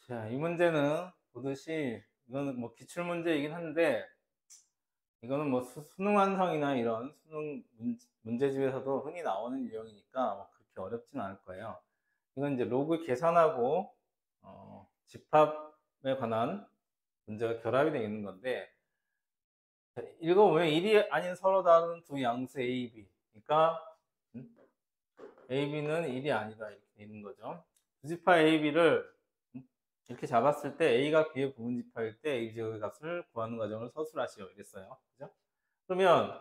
자, 이 문제는 보듯이 이거는 뭐 기출 문제이긴 한데 이거는 뭐 수능 완성이나 이런 수능 문제집에서도 흔히 나오는 유형이니까 뭐 그렇게 어렵진 않을 거예요. 이건 이제 로그 계산하고 집합에 관한 문제가 결합이 되어 있는 건데, 자, 읽어보면 일이 아닌 서로 다른 두 양수 A, B. 그러니까 A, B는 일이 아니다 이렇게 되어 있는 거죠. 부집합 A, B를 이렇게 잡았을 때 A가 B의 부분집합일 때 A 제곱의 값을 구하는 과정을 서술하시오 이랬어요. 그죠? 그러면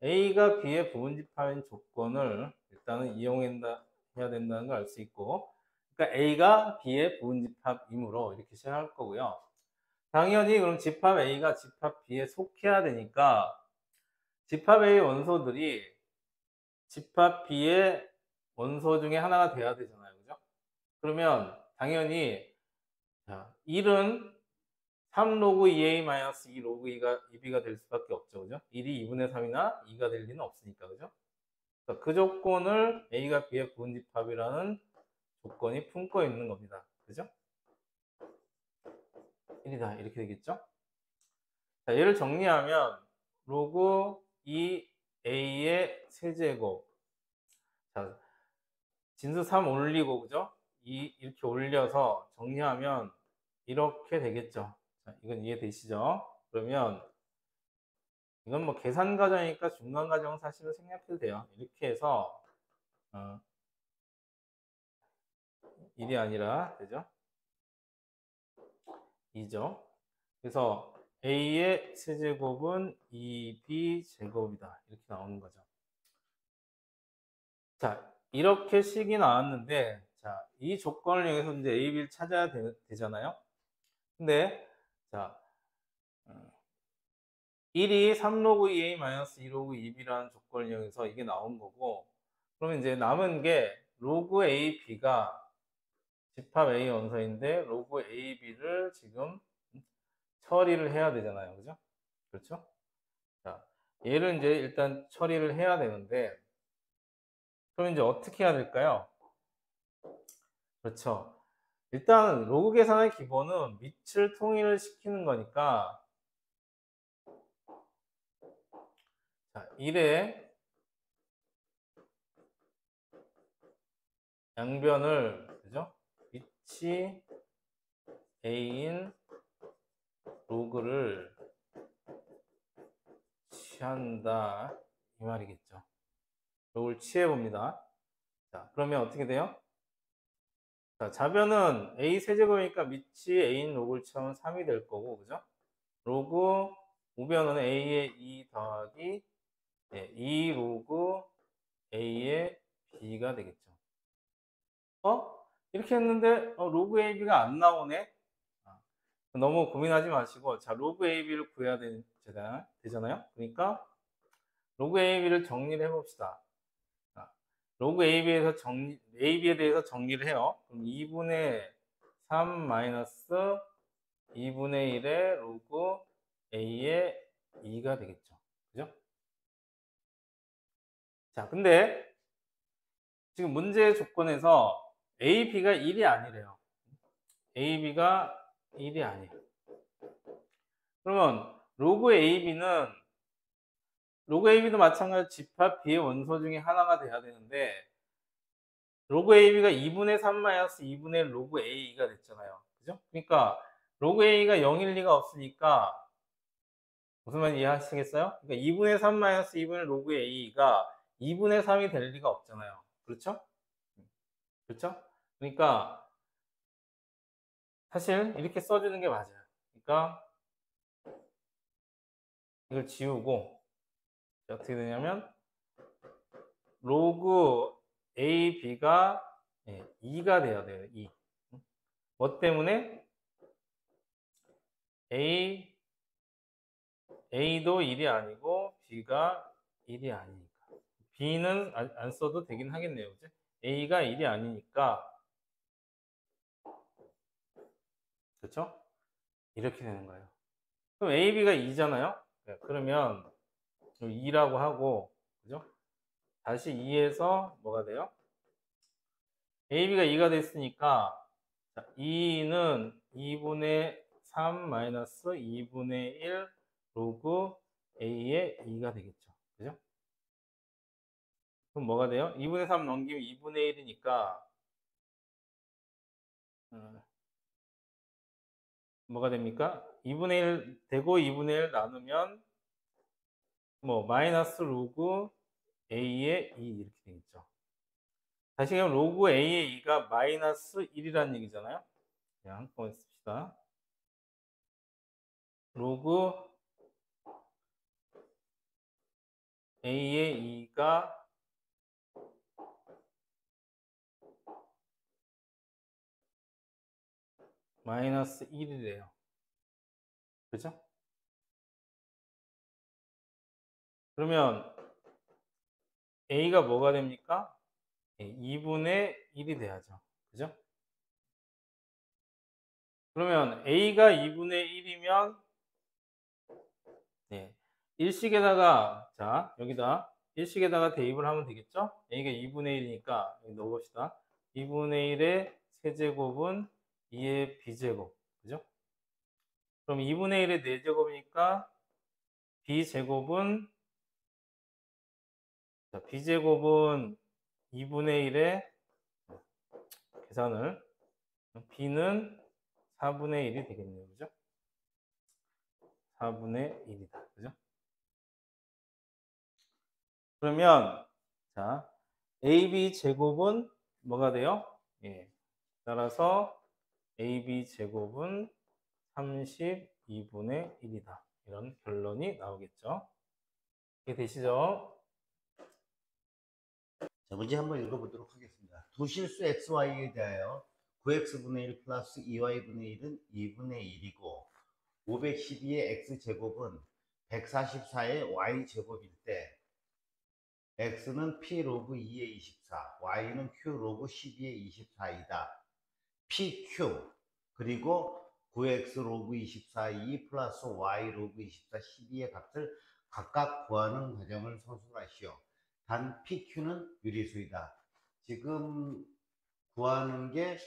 A가 B의 부분집합인 조건을 일단은 이용해야 된다는 걸 알 수 있고, 그러니까 A가 B의 부분집합이므로 이렇게 시작할 거고요. 당연히 그럼 집합 A가 집합 B에 속해야 되니까 집합 A의 원소들이 집합 B의 원소 중에 하나가 돼야 되잖아요. 그죠? 그러면 당연히 자, 1은 3 로그 2a-2 로그 2b가 될 수밖에 없죠. 그죠? 1이 2분의 3이나 2가 될 리는 없으니까. 그죠? 그 조건을 a가 b의 부분집합이라는 조건이 품고 있는 겁니다. 그죠? 1이다. 이렇게 되겠죠? 자, 얘를 정리하면 로그 2a의 세제곱. 자, 진수 3 올리고, 그죠? 이렇게 올려서 정리하면 이렇게 되겠죠. 자, 이건 이해되시죠? 그러면 이건 뭐 계산 과정이니까 중간 과정 사실은 생략해도 돼요. 이렇게 해서 1이 아니라 되죠? 2죠. 그래서 a의 세제곱은 2b 제곱이다. 이렇게 나오는 거죠. 자, 이렇게 식이 나왔는데, 자, 이 조건을 이용해서 이제 a, b를 찾아야 되잖아요. 근데, 자, 1이 3로그 2a-2로그 2b라는 조건을 이용해서 이게 나온 거고, 그러면 이제 남은 게 로그 a, b가 집합 A 원소인데 로그 AB를 지금 처리를 해야 되잖아요. 그죠? 그렇죠? 자, 얘를 이제 일단 처리를 해야 되는데 그럼 이제 어떻게 해야 될까요? 그렇죠. 일단 로그 계산의 기본은 밑을 통일을 시키는 거니까 자, 1의 양변을 그죠? 밑이 A인 로그를 취한다 이 말이겠죠. 로그를 취해 봅니다. 자, 그러면 어떻게 돼요? 자, 자변은 a 세제곱이니까 밑이 a인 로그를 취하면 3이 될 거고, 그죠? 로그 우변은 a의 2 더하기 2 로그 a의 b가 되겠죠. 이렇게 했는데 로그 ab가 안 나오네? 너무 고민하지 마시고 자, 로그 ab를 구해야 되잖아요. 그러니까 로그 ab를 정리를 해봅시다. 로그 AB에 대해서 정리를 해요. 그럼 2분의 3 마이너스 2분의 1의 로그 A의 2가 되겠죠. 그죠? 자, 근데 지금 문제 조건에서 A, B가 1이 아니래요. A, B가 1이 아니에요. 그러면 로그 AB도 마찬가지로 집합 B의 원소 중에 하나가 돼야 되는데 로그 AB가 2분의 3 마이너스 2분의 1 로그 A가 됐잖아요. 그죠? 그러니까 로그 A가 0일 리가 없으니까 무슨 말인지 이해하시겠어요? 그러니까 2분의 3 마이너스 2분의 로그 A가 2분의 3이 될 리가 없잖아요. 그렇죠? 그렇죠? 그러니까 사실 이렇게 써주는 게 맞아요. 그러니까 이걸 지우고 어떻게 되냐면 로그 A, B가 2가 돼야 돼요. 2. 뭐 때문에? A도 1이 아니고 B가 1이 아니니까. B는 안 써도 되긴 하겠네요. 그죠? A가 1이 아니니까 그렇죠? 이렇게 되는 거예요. 그럼 AB가 2잖아요. 그러면 2라고 하고 그죠? 다시 2에서 뭐가 돼요? AB가 2가 됐으니까 자, 2는 2분의 3 마이너스 2분의 1 로그 a의 2가 되겠죠. 그죠? 그럼 뭐가 돼요? 2분의 3 넘기면 2분의 1이니까 뭐가 됩니까? 2분의 1 되고 2분의 1 나누면 뭐 마이너스 로그 a의 2 이렇게 되겠죠. 다시 그럼 로그 a의 2가 마이너스 1이라는 얘기잖아요. 그냥 한꺼번에 씁시다. 로그 a의 2가 마이너스 1이래요. 그죠? 그러면 a가 뭐가 됩니까? 2분의 1이 돼야죠. 그죠? 그러면 a가 2분의 1이면 네, 일식에다가 자 여기다 일식에다가 대입을 하면 되겠죠? a가 2분의 1이니까 여기 넣어봅시다. 2분의 1의 세제곱은 2의 b제곱. 그죠? 그럼 2분의 1의 4제곱이니까 b제곱은 자, b제곱은 2분의 1의 계산을 b는 4분의 1이 되겠네요. 그죠? 4분의 1이다. 그죠? 그러면 자, AB 제곱은 뭐가 돼요? 예. 따라서 AB 제곱은 32분의 1이다. 이런 결론이 나오겠죠. 이게 되시죠? 자, 문제 한번 읽어보도록 하겠습니다. 도실수 xy에 대하여 9x분의 1 플러스 2y분의 1은 2분의 1이고 512의 x제곱은 144의 y제곱일 때 x는 p 로그 2의 24, y는 q 로그 12의 24이다. pq 그리고 9x 로그 24, 2 플러스 y 로그 24, 12의 값을 각각 구하는 과정을 서술하시오. 단 PQ는 유리수이다. 지금 구하는 게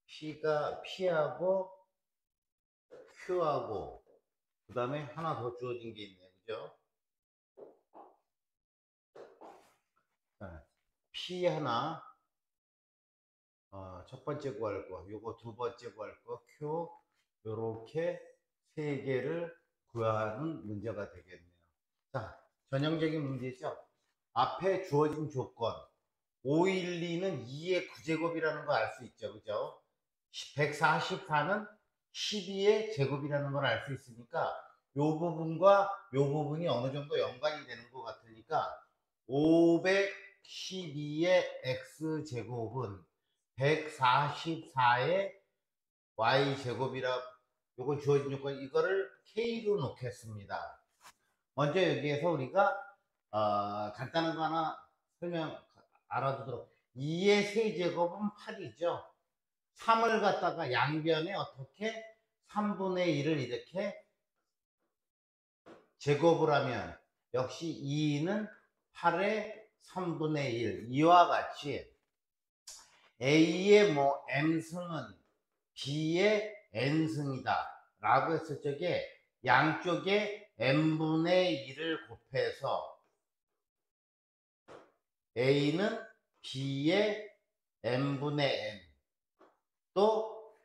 P가 P하고 Q하고 그 다음에 하나 더 주어진 게 있네요. 그죠? 자, P 하나 첫 번째 구할 거, 요거 두 번째 구할 거, Q 요렇게 세 개를 구하는 문제가 되겠네요. 자, 전형적인 문제죠. 앞에 주어진 조건 512는 2의 9제곱이라는 걸 알 수 있죠. 그죠? 144는 12의 제곱이라는 걸 알 수 있으니까 요 부분과 요 부분이 어느 정도 연관이 되는 것 같으니까 512의 x제곱은 144의 y제곱이라 요거 주어진 조건 이거를 k로 놓겠습니다. 먼저 여기에서 우리가 간단한 거 하나 알아두도록 2의 세제곱은 8이죠. 3을 갖다가 양변에 어떻게 3분의 1을 이렇게 제곱을 하면 역시 2는 8의 3분의 1 이와 같이 A의 뭐 M승은 B의 N승이다 라고 했을 적에 양쪽에 N분의 1을 곱해서 A는 B의 N분의 N 또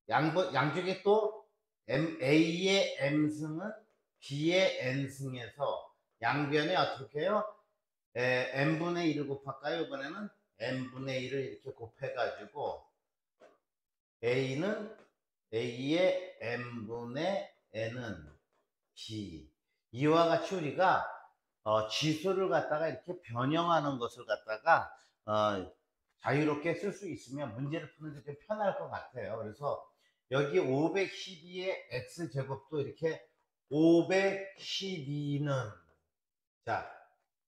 양쪽에 또 A의 M승은 B의 N승에서 양변에 어떻게 해요? N분의 1을 곱할까요? 이번에는 N분의 1을 이렇게 곱해가지고 A는 A의 N분의 N은 B 이와 같이 우리가 지수를 갖다가 이렇게 변형하는 것을 갖다가 자유롭게 쓸 수 있으면 문제를 푸는데 좀 편할 것 같아요. 그래서 여기 512의 x제곱도 이렇게 512는 자,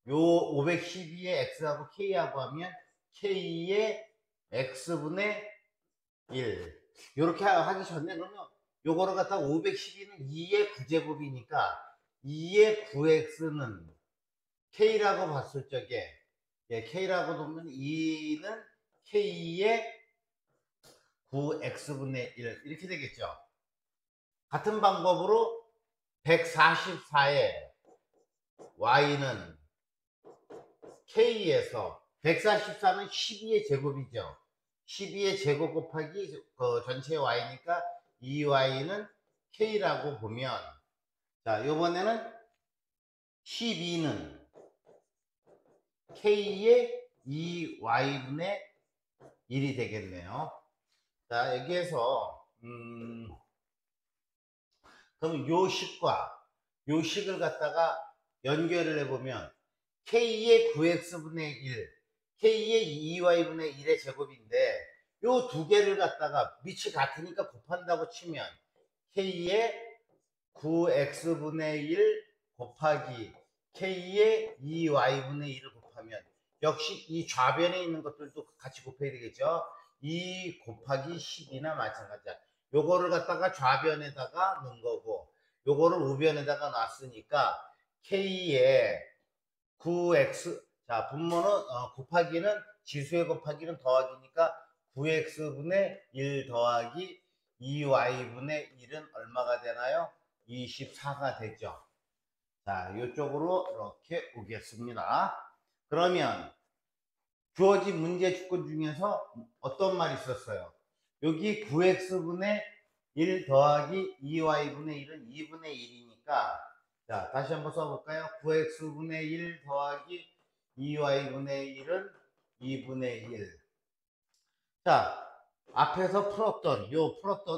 요 512의 x하고 k하고 하면 k의 x분의 1 이렇게 하기 전에 그러면 요거를 갖다가 512는 2의 9제곱이니까 2의 9x는 k라고 봤을 적에 예, K라고 두면 2는 K의 9X분의 1 이렇게 되겠죠. 같은 방법으로 144에 Y는 K에서 144는 12의 제곱이죠. 12의 제곱 곱하기 전체 Y니까 2Y는 K라고 보면 자, 요번에는 12는 K의 2Y분의 1이 되겠네요. 자, 여기에서 그럼 요 식을 갖다가 연결을 해보면 K의 9X분의 1, K의 2Y분의 1의 제곱인데 요 두 개를 갖다가 밑이 같으니까 곱한다고 치면 K의 9X분의 1 곱하기 K의 2Y분의 1을 곱하면 역시 이 좌변에 있는 것들도 같이 곱해야 되겠죠. 2 곱하기 10이나 마찬가지야. 요거를 갖다가 좌변에다가 넣은 거고 요거를 우변에다가 놨으니까 K의 9x 자 분모는 곱하기는 지수의 곱하기는 더하기니까 9x분의 1 더하기 2y분의 1은 얼마가 되나요? 24가 되죠. 자, 이쪽으로 이렇게 오겠습니다. 그러면 주어진 문제 조건 중에서 어떤 말이 있었어요? 여기 9x분의 1 더하기 2y분의 1은 2분의 1이니까 자, 다시 한번 써볼까요? 9x분의 1 더하기 2y분의 1은 2분의 1. 자, 앞에서 풀었던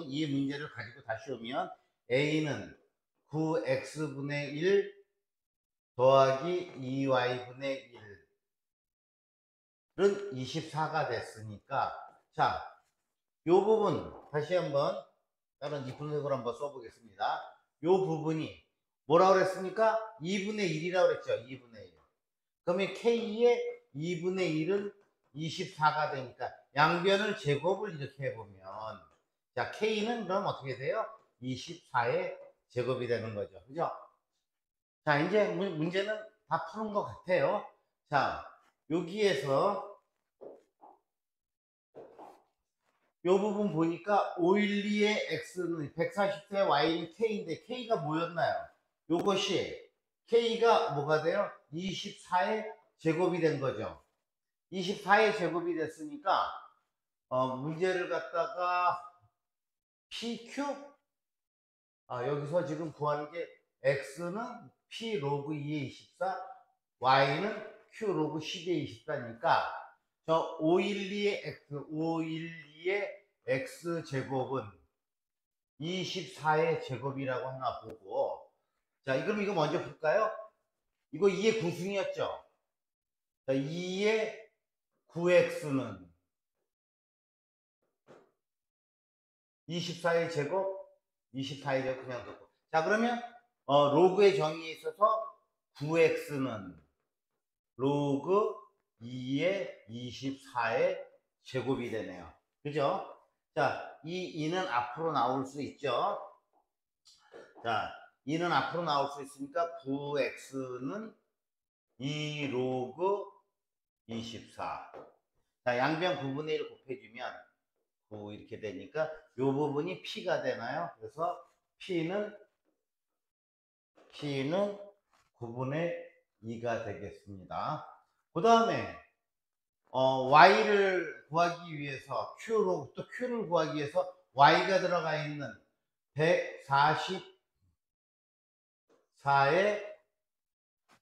이 문제를 가지고 다시 오면 A는 9x분의 1 더하기 2y분의 1은 24가 됐으니까 자, 요 부분 다시 한번 다른 이분색으로 한번 써보겠습니다. 요 부분이 뭐라고 그랬습니까? 2분의 1이라고 그랬죠. 2분의 1. 그러면 K의 2분의 1은 24가 되니까 양변을 제곱을 이렇게 해보면 자 K는 그럼 어떻게 돼요? 24의 제곱이 되는 거죠. 그죠? 자 이제 문제는 다 푸는 것 같아요. 자 여기에서 요 부분 보니까 512의 x는 140의 y는 k인데 k가 뭐였나요? 요것이 k가 뭐가 돼요? 24의 제곱이 된 거죠. 24의 제곱이 됐으니까 문제를 갖다가 pq 여기서 지금 구하는 게 x는 p 로그 2의 24 y는 q 로그 10의 24니까 저 512의 x 제곱은 24의 제곱이라고 하나 보고 자 그럼 이거 먼저 볼까요? 이거 2의 구승이었죠. 자 2의 9x는 24의 제곱 24의 제곱 그냥 놓고 자 그러면 로그의 정의에 있어서 9x는 로그 2의 24의 제곱이 되네요. 그죠? 자, 이 2는 앞으로 나올 수 있죠. 자, 2는 앞으로 나올 수 있으니까 9x는 2 로그 24. 자, 양변 9분의 1 곱해주면 9 이렇게 되니까 이 부분이 p가 되나요? 그래서 p는 9분의 2가 되겠습니다. 그 다음에 y를 구하기 위해서 또 q를 구하기 위해서 y가 들어가 있는 144의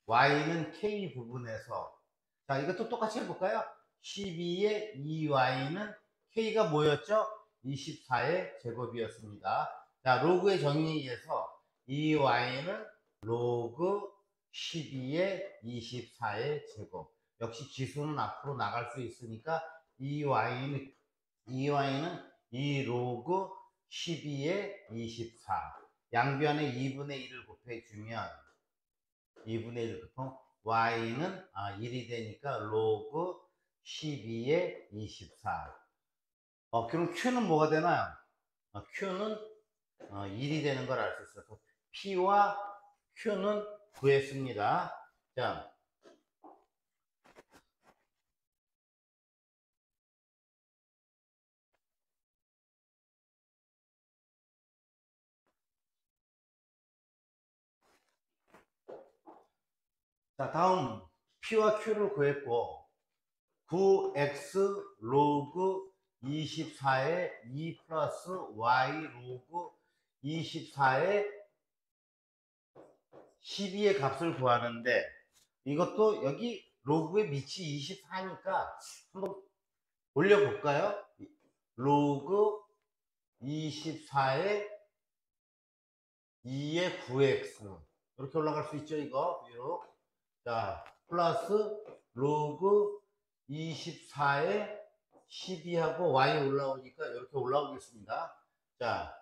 y는 k 부분에서 자 이것도 똑같이 해볼까요? 12의 2y는 k가 뭐였죠? 24의 제곱이었습니다. 자 로그의 정의에 의해서 2y는 로그 12의 24의 제곱 역시 지수는 앞으로 나갈 수 있으니까 2y는 2 로그 12의 24 양변에 2분의 1을 곱해주면 2분의 1 곱하면 y는 1이 되니까 로그 12의 24 그럼 q는 뭐가 되나요? q는 1이 되는 걸 알 수 있어서 p와 q는 구했습니다. 자 자, 다음 P와 Q를 구했고 9x 로그 24의 2 플러스 y 로그 24의 12의 값을 구하는데 이것도 여기 로그의 밑이 24니까 한번 올려볼까요? 로그 24의 2의 9x 이렇게 올라갈 수 있죠 이거 위로. 자 플러스 로그 24의 12하고 y 올라오니까 이렇게 올라오겠습니다. 자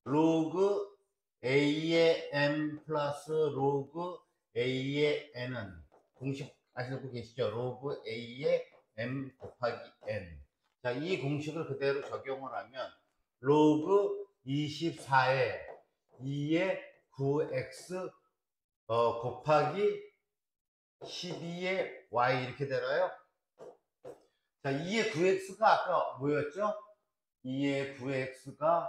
로그 a의 m 플러스 로그 a의 n은 공식 아시고 계시죠? 로그 a의 m 곱하기 n. 자, 이 공식을 그대로 적용을 하면 로그 24의 2의 9x 곱하기 12의 y 이렇게 되나요? 자, 2의 9x가 아까 뭐였죠? 2의 9x가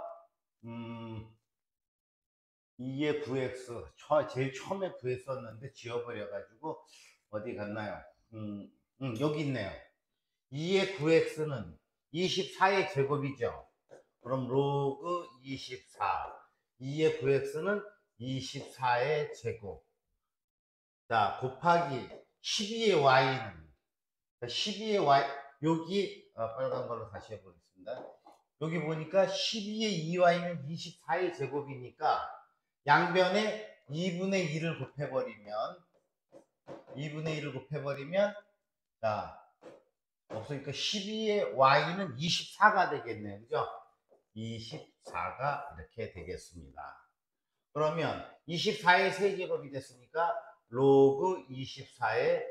2의 9x 제일 처음에 구했었는데 지워버려가지고 어디 갔나요? 여기 있네요. 2의 9x는 24의 제곱이죠. 그럼 로그 24 2의 9x는 24의 제곱. 자 곱하기 12의 y는 12의 y 여기 빨간 걸로 다시 해보겠습니다. 여기 보니까 12의 2y는 24의 제곱이니까 양변에 2분의 1을 곱해버리면 자 없으니까 12의 y는 24가 되겠네요. 그죠? 24가 이렇게 되겠습니다. 그러면 24의 세제곱이 됐으니까 로그 24의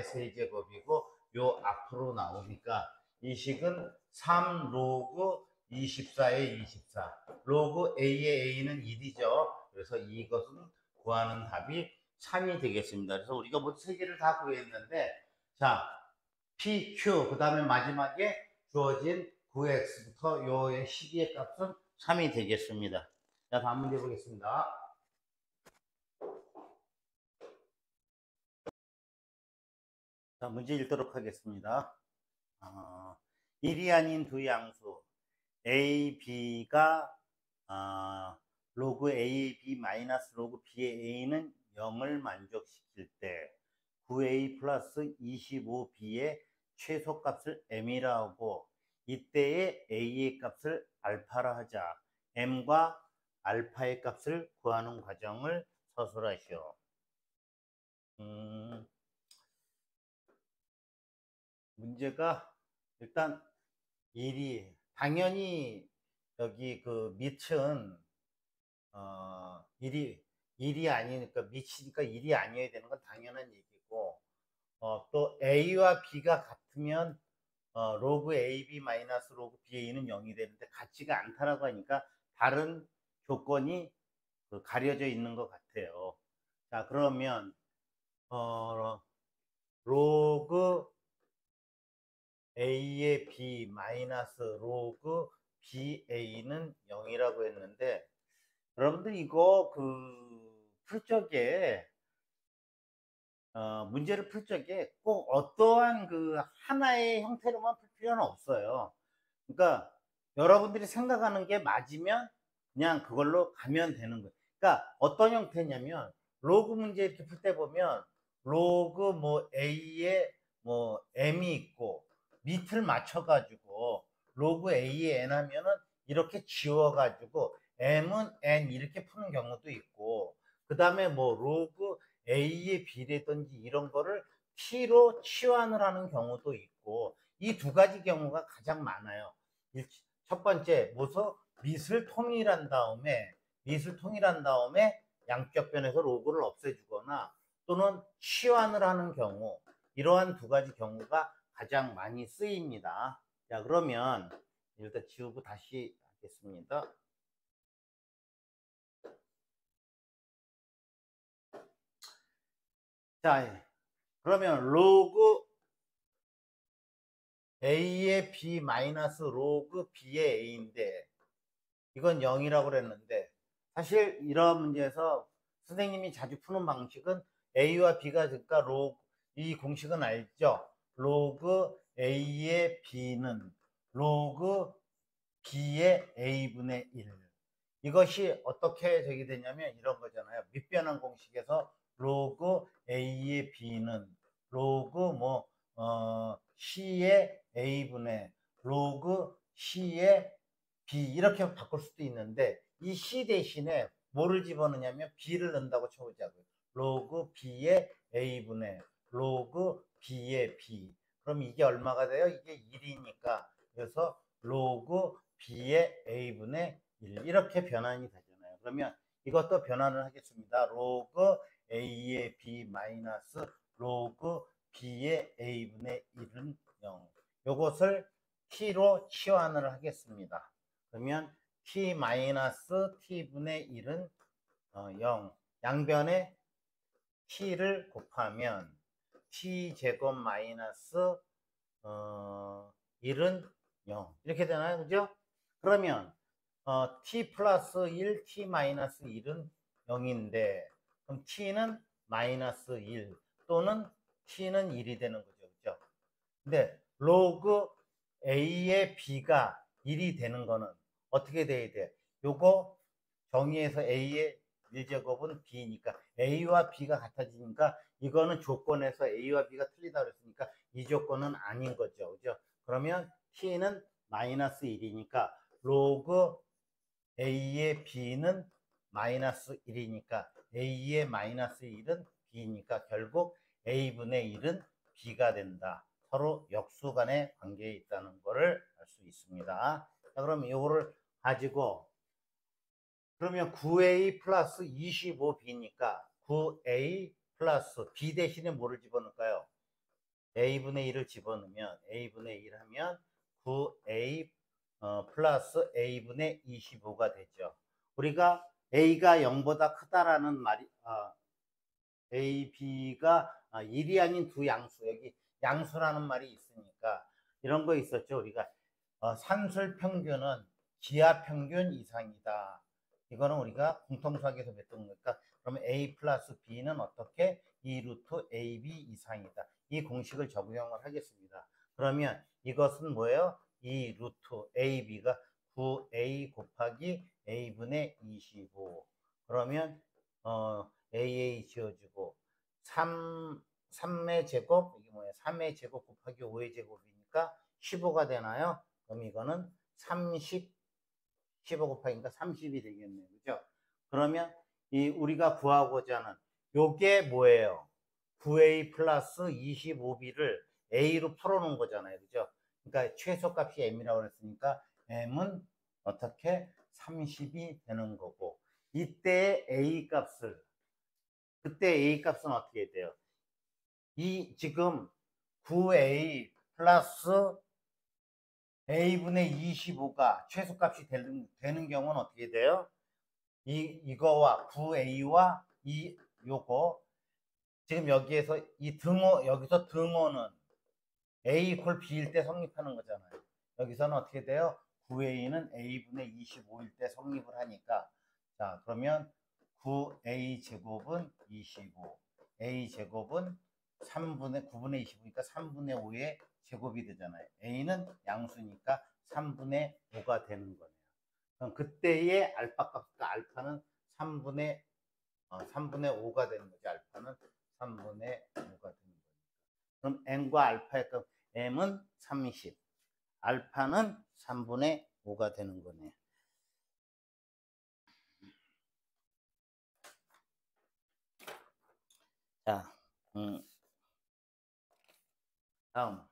세제곱이고 요 앞으로 나오니까 이 식은 3 로그 24의 24 로그 a의 a는 1이죠. 그래서 이것은 구하는 답이 3이 되겠습니다. 그래서 우리가 모두 세 개를 다 구했는데 자 p, q 그 다음에 마지막에 주어진 9x부터 요의 12의 값은 3이 되겠습니다. 자 다음 문제 보겠습니다. 자 문제 읽도록 하겠습니다. 1이 아닌 두 양수 a, b가 로그 a, b 마이너스 로그 b의 a는 0을 만족시킬 때 9a 플러스 25b의 최소값을 m이라 하고 이때의 a의 값을 알파라 하자. m과 알파의 값을 구하는 과정을 서술하시오. 문제가 일단 1이 당연히 여기 그 밑은 1이 아니니까 밑이니까 1이 아니어야 되는 건 당연한 얘기고 또 a와 b가 같으면 로그 ab 마이너스 로그 ba는 0이 되는데 같지가 않다라고 하니까 다른 조건이 가려져 있는 것 같아요. 자 그러면 로그 a의 b 마이너스 로그 ba는 0이라고 했는데 여러분들 이거 풀 적에 문제를 풀 적에 꼭 어떠한 하나의 형태로만 풀 필요는 없어요. 그러니까 여러분들이 생각하는 게 맞으면 그냥 그걸로 가면 되는 거예요. 그러니까 어떤 형태냐면 로그 문제 이렇게 풀 때 보면 로그 a에 m이 있고 밑을 맞춰가지고 로그 a에 n 하면은 이렇게 지워가지고 m은 n 이렇게 푸는 경우도 있고 그 다음에 로그 a의 b라든지 이런 거를 t로 치환을 하는 경우도 있고 이 두 가지 경우가 가장 많아요. 첫 번째 밑을 통일한 다음에 양쪽 변에서 로그를 없애주거나 또는 치환을 하는 경우 이러한 두 가지 경우가 가장 많이 쓰입니다. 자 그러면 일단 지우고 다시 하겠습니다. 자 그러면 로그 a의 b 마이너스 로그 b의 a인데 이건 0이라고 그랬는데 사실 이런 문제에서 선생님이 자주 푸는 방식은 A와 B가 그러니까 이 공식은 알죠? 로그 A의 B는 로그 B의 A분의 1. 이것이 어떻게 되게 되냐면 이런 거잖아요. 밑변환 공식에서 로그 A의 B는 로그 C의 A분의 로그 C의 B 이렇게 바꿀 수도 있는데 이 C 대신에 뭐를 집어넣냐면 B를 넣는다고 쳐보자고요. 로그 B의 A분의 로그 B의 B. 그럼 이게 얼마가 돼요? 이게 1이니까. 그래서 로그 B의 A분의 1 이렇게 변환이 되잖아요. 그러면 이것도 변환을 하겠습니다. 로그 A의 B 마이너스 로그 B의 A분의 1은 0. 요것을 T로 치환을 하겠습니다. 그러면 T 마이너스 T분의 1은 0. 양변에 T를 곱하면 T제곱 마이너스 1은 0. 이렇게 되나요? 그죠? 그러면 T 플러스 1, T 마이너스 1은 0인데 그럼 T는 마이너스 1 또는 T는 1이 되는 거죠. 그죠? 근데 로그 A의 B가 1이 되는 거는 어떻게 돼야 돼? 요거 정의에서 A의 1제곱은 B니까 A와 B가 같아지니까 이거는 조건에서 A와 B가 틀리다 그랬으니까 이 조건은 아닌 거죠. 그죠? 그러면 T는 마이너스 1이니까 로그 A의 B는 마이너스 1이니까 A의 마이너스 1은 B니까 결국 A분의 1은 B가 된다. 서로 역수 간의 관계에 있다는 것을 알 수 있습니다. 자, 그럼 이거를 가지고 그러면 9A 플러스 25B니까 9A 플러스 B 대신에 뭐를 집어넣을까요? A분의 1을 집어넣으면 A분의 1 하면 9A 플러스 A분의 25가 되죠. 우리가 A가 0보다 크다라는 말이 A, B가 1이 아닌 두 양수 여기 양수라는 말이 있으니까 이런 거 있었죠. 우리가 산술 평균은 기하 평균 이상이다. 이거는 우리가 공통수학에서 배웠던 거니까 그러면 A 플러스 B는 어떻게 2 루트 AB 이상이다. 이 공식을 적용을 하겠습니다. 그러면 이것은 뭐예요? 2 루트 AB가 9A 곱하기 A분의 25. 그러면 AA 지어주고 3의 제곱 이게 뭐예요? 3의 제곱 곱하기 5의 제곱이니까 15가 되나요? 그럼 이거는 30 15 곱하기니까 30이 되겠네요. 그죠? 그러면 이 우리가 구하고자 하는 요게 뭐예요? 9A 플러스 25B를 A로 풀어놓은 거잖아요. 그죠? 그러니까 최소값이 M이라고 그랬으니까 M은 어떻게 30이 되는 거고 이때 A 값을 그때 A 값은 어떻게 돼요? 이 지금 9A 플러스 A분의 25가 최소값이 되는 경우는 어떻게 돼요? 이거와 9A와 요거 지금 여기에서 이 등호 여기서 등호는 A 이퀄 B일 때 성립하는 거잖아요. 여기서는 어떻게 돼요? 9A는 A분의 25일 때 성립을 하니까 자 그러면 9A 제곱은 25 A 제곱은 9분의 25니까 3분의 5의 제곱이 되잖아요. A는 양수니까 3분의 5가 되는 거네요. 그럼 그때의 알파 값과 알파는 3분의 5가 되는 거죠. 알파는 3분의 5가 되는 거니까. 그럼 M과 알파의 값 M은 30, 알파는 3분의 5가 되는 거네요. 자, 다음